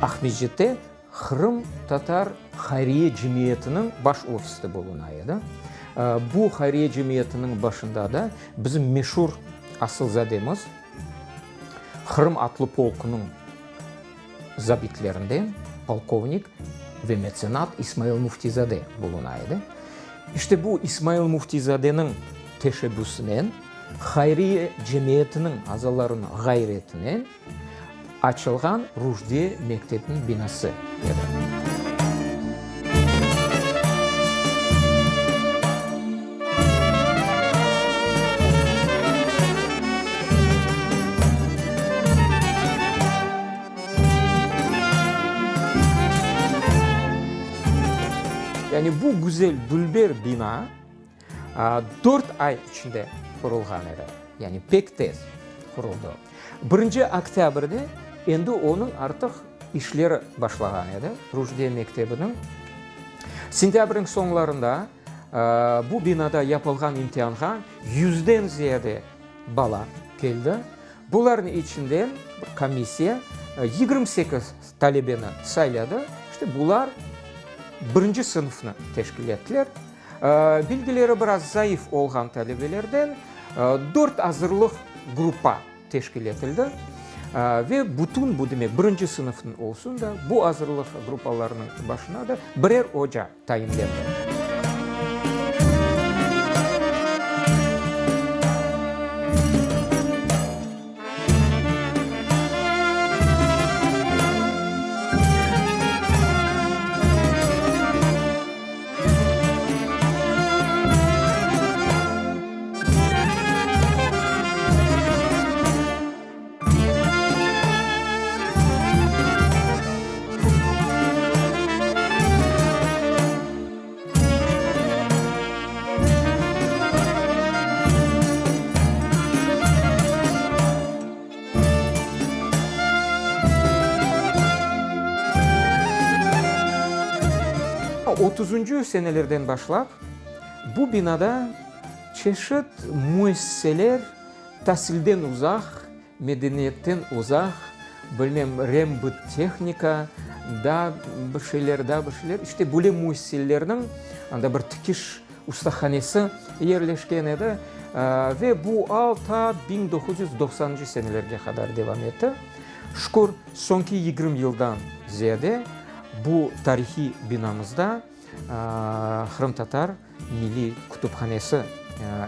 Ахмеджетте Хрым татар Хайрия жемиетінің баш офисті болуына еді. Бұл Хайрия жемиетінің башында да біздің мешур асылзадеміз Хрым атлы полкының забитлерінден полковник ve меценат Исмаил Муфтизаде болуына еді. İşte bu İsmail Muftizade'nin teşebbüsünden Hayriye Cemiyeti'nin azalarının gayretinin açılgan Rujdiye Mektebi'nin binası edi. Yani bu güzel bülber bina 4 ay içinde kurulgan edi. Yani pek tez kuruldu. 1 Oktyabr'da endi onun artık işleri başlagan edi. Rujdiye Mektebi'nin. Sentyabrın sonlarında bu binada yapılgan imtihanға 100'den ziyade bala geldi. Bunların içinden komissiya 28 talebeni sayladı. İşte bunlar 1. sınıfını teşkil ettiler. Bilgileri biraz zayıf olgan talebelerden 4 hazırlık grupa teşkil edildi. Ve bütün bu demek 1. sınıfın olsun da bu hazırlık grupalarının başına da birer hoca tayinlendi. ...30. senelerden başlap bu binada çeşit müesseseler tahsilden uzak, medeniyetten uzak, rembıt teknika, da bir şeyler. İşte böyle müesseselerinin bir tikiş ustahanesi yerleşken edi ve bu ta 1990. senelerge kadar devam etti. Şükür sonki 20 yıldan ziyade bu tarihi binamızda Хрым Татар Milli Kütüphanesi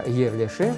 yerleşi.